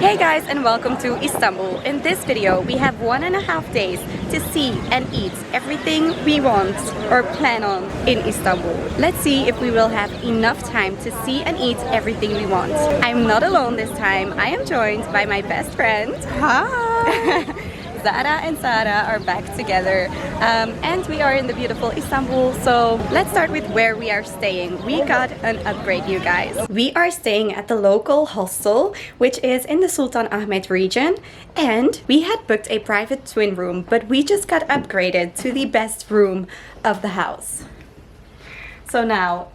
Hey guys, and welcome to Istanbul. In this video we have 1.5 days to see and eat everything we want or plan on in Istanbul. Let's see if we will have enough time to see and eat everything we want. I'm not alone this time. I am joined by my best friend. Hi! Zara and Sara are back together and we are in the beautiful Istanbul. So let's start with where we are staying. We got an upgrade, you guys. We are staying at the local hostel, which is in the Sultan Ahmet region, and we had booked a private twin room, but we just got upgraded to the best room of the house. So now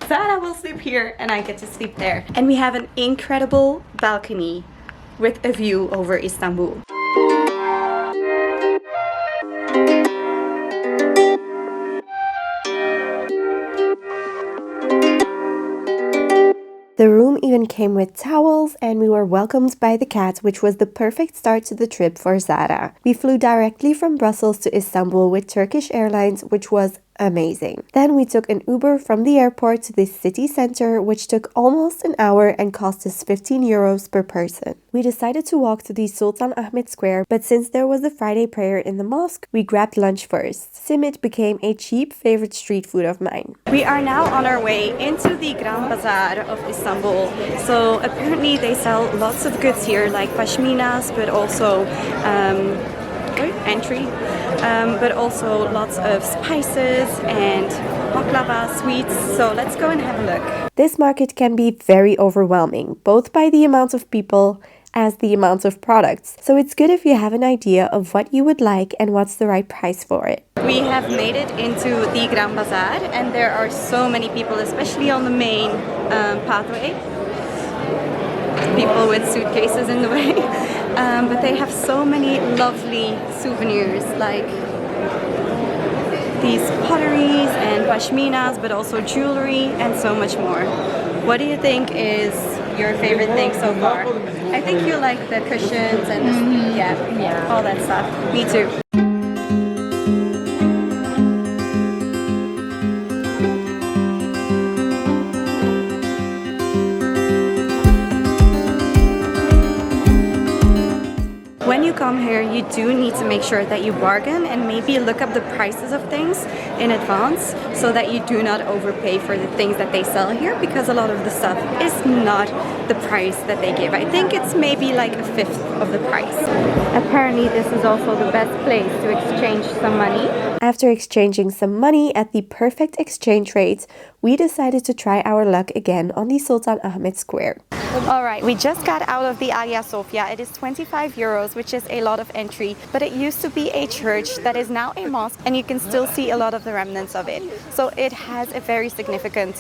Zara will sleep here and I get to sleep there. And we have an incredible balcony with a view over Istanbul. The room even came with towels, and we were welcomed by the cat, which was the perfect start to the trip for Zara. We flew directly from Brussels to Istanbul with Turkish Airlines, which was amazing. Then we took an Uber from the airport to the city center, which took almost an hour and cost us 15 euros per person. We decided to walk to the Sultan Ahmet Square, but since there was a Friday prayer in the mosque, we grabbed lunch first. Simit became a cheap favorite street food of mine. We are now on our way into the Grand Bazaar of Istanbul. So apparently they sell lots of goods here, like pashminas, but also but also lots of spices and baklava sweets. So let's go and have a look. This market can be very overwhelming, both by the amount of people as the amount of products. So it's good if you have an idea of what you would like and what's the right price for it. We have made it into the Grand Bazaar and there are so many people, especially on the main pathway. People with suitcases in the way. But they have so many lovely souvenirs, like these potteries and pashminas, but also jewelry and so much more. What do you think is your favorite thing so far? I think you like the cushions and all that stuff. Me too. When you come here, you do need to make sure that you bargain and maybe look up the prices of things in advance so that you do not overpay for the things that they sell here, because a lot of the stuff is not the price that they give. I think it's maybe like a fifth of the price. Apparently this is also the best place to exchange some money. After exchanging some money at the perfect exchange rate, we decided to try our luck again on the Sultan Ahmet Square. Alright, we just got out of the Hagia Sophia. It is 25 euros, which is a lot of entry, but it used to be a church that is now a mosque, and you can still see a lot of the remnants of it. So it has a very significant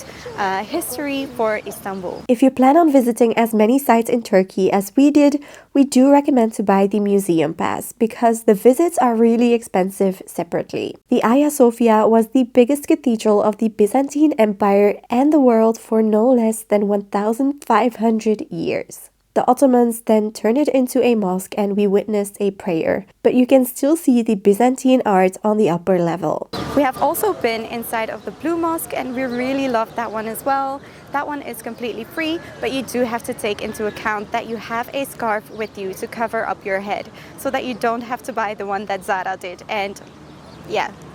history for Istanbul. If you plan on visiting as many sites in Turkey as we did, we do recommend to buy the museum pass, because the visits are really expensive separately. The Hagia Sophia was the biggest cathedral of the Byzantine Empire and the world for no less than 1,500 years. The Ottomans then turned it into a mosque and we witnessed a prayer, but you can still see the Byzantine art on the upper level. We have also been inside of the Blue Mosque and we really loved that one as well. That one is completely free, but you do have to take into account that you have a scarf with you to cover up your head so that you don't have to buy the one that Zara did and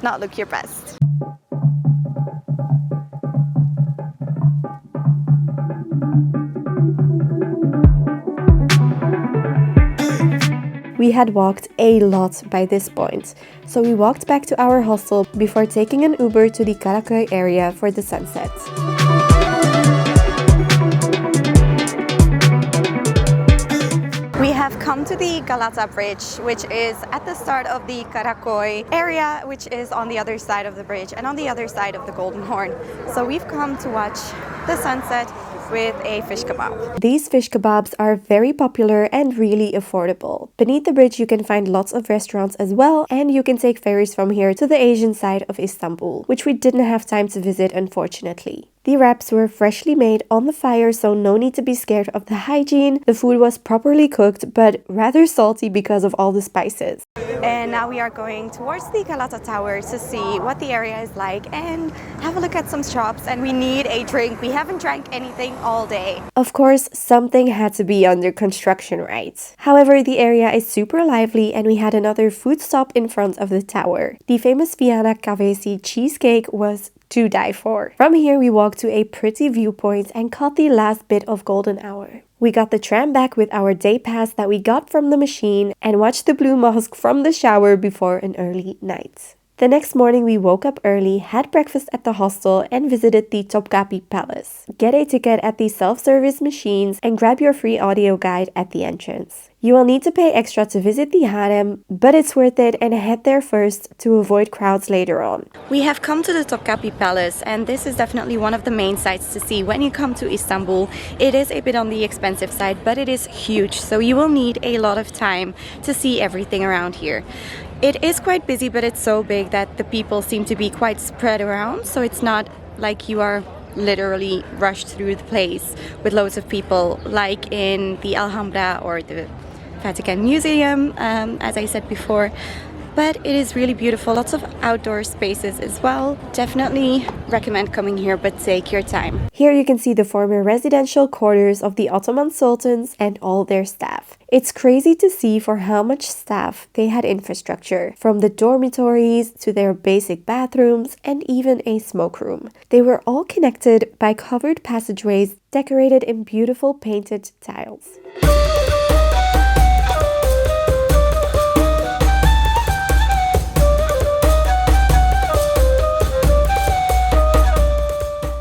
not look your best. We had walked a lot by this point, so we walked back to our hostel before taking an Uber to the Karaköy area for the sunset. We have come to the Galata bridge, which is at the start of the Karaköy area, which is on the other side of the bridge and on the other side of the Golden Horn. So we've come to watch the sunset with a fish kebab. These fish kebabs are very popular and really affordable. Beneath the bridge you can find lots of restaurants as well, and you can take ferries from here to the Asian side of Istanbul, which we didn't have time to visit, unfortunately. The wraps were freshly made on the fire, so no need to be scared of the hygiene. The food was properly cooked, but rather salty because of all the spices. And And now we are going towards the Galata Tower to see what the area is like and have a look at some shops. And we need a drink. We haven't drank anything all day. Of course, something had to be under construction, right? However, the area is super lively and we had another food stop in front of the tower. The famous Vienna Kavesi cheesecake was to die for. From here, we walked to a pretty viewpoint and caught the last bit of golden hour. We got the tram back with our day pass that we got from the machine and watched the Blue Mosque from the shower before an early night. The next morning, we woke up early, had breakfast at the hostel, and visited the Topkapi Palace. Get a ticket at the self-service machines and grab your free audio guide at the entrance. You will need to pay extra to visit the harem, but it's worth it, and head there first to avoid crowds later on. We have come to the Topkapi Palace, and this is definitely one of the main sites to see when you come to Istanbul. It is a bit on the expensive side, but it is huge, so you will need a lot of time to see everything around here. It is quite busy, but it's so big that the people seem to be quite spread around, so it's not like you are literally rushed through the place with loads of people like in the Alhambra or the Vatican Museum, as I said before. But it is really beautiful, lots of outdoor spaces as well. Definitely recommend coming here, but take your time. Here you can see the former residential quarters of the Ottoman sultans and all their staff. It's crazy to see for how much staff they had infrastructure, from the dormitories to their basic bathrooms and even a smoke room. They were all connected by covered passageways decorated in beautiful painted tiles.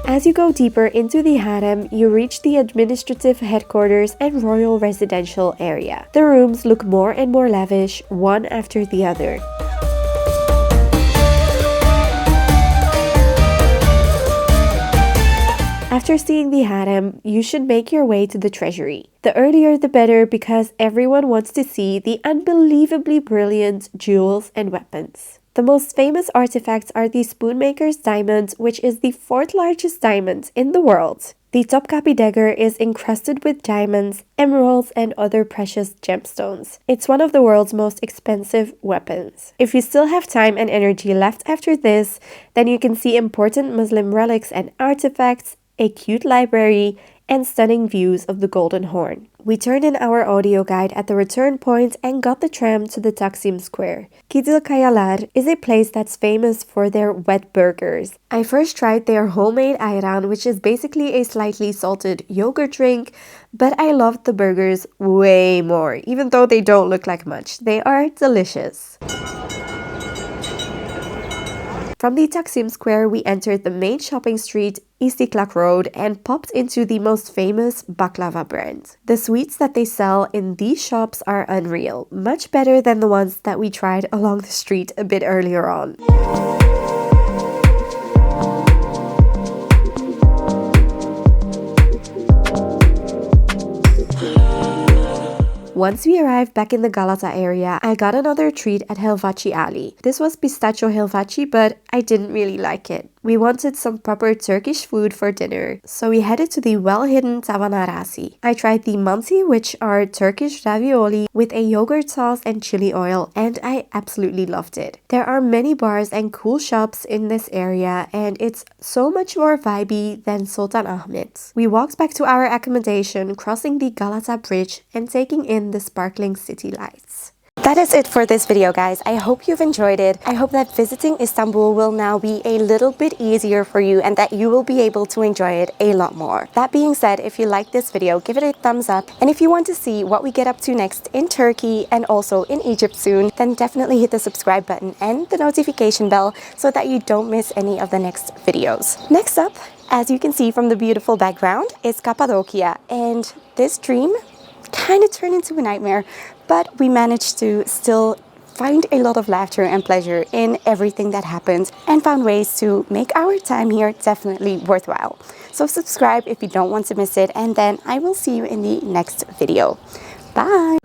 As you go deeper into the harem, you reach the administrative headquarters and royal residential area. The rooms look more and more lavish, one after the other. After seeing the harem, you should make your way to the treasury. The earlier the better, because everyone wants to see the unbelievably brilliant jewels and weapons. The most famous artifacts are the Spoonmaker's diamond, which is the 4th largest diamond in the world. The Topkapi dagger is encrusted with diamonds, emeralds, and other precious gemstones. It's one of the world's most expensive weapons. If you still have time and energy left after this, then you can see important Muslim relics and artifacts, a cute library, and stunning views of the Golden Horn. We turned in our audio guide at the return point and got the tram to the Taksim Square. Kizil Kayalar is a place that's famous for their wet burgers. I first tried their homemade ayran, which is basically a slightly salted yogurt drink, but I loved the burgers way more, even though they don't look like much. They are delicious. From the Taksim Square, we entered the main shopping street, Istiklal Road, and popped into the most famous baklava brand. The sweets that they sell in these shops are unreal, much better than the ones that we tried along the street a bit earlier on. Once we arrived back in the Galata area, I got another treat at Helvaci Ali. This was pistachio helvaci, but I didn't really like it. We wanted some proper Turkish food for dinner, so we headed to the well-hidden tavanarasi. I tried the manti, which are Turkish ravioli with a yogurt sauce and chili oil, and I absolutely loved it. There are many bars and cool shops in this area, and it's so much more vibey than Sultan Ahmed. We walked back to our accommodation, crossing the Galata Bridge and taking in the sparkling city lights. That is it for this video, guys. I hope you've enjoyed it. I hope that visiting Istanbul will now be a little bit easier for you and that you will be able to enjoy it a lot more. That being said, if you like this video, give it a thumbs up. And if you want to see what we get up to next in Turkey and also in Egypt soon, then definitely hit the subscribe button and the notification bell so that you don't miss any of the next videos. Next up, as you can see from the beautiful background, is Cappadocia. And this dream kind of turned into a nightmare, but we managed to still find a lot of laughter and pleasure in everything that happened and found ways to make our time here definitely worthwhile. So subscribe if you don't want to miss it, and then I will see you in the next video. Bye!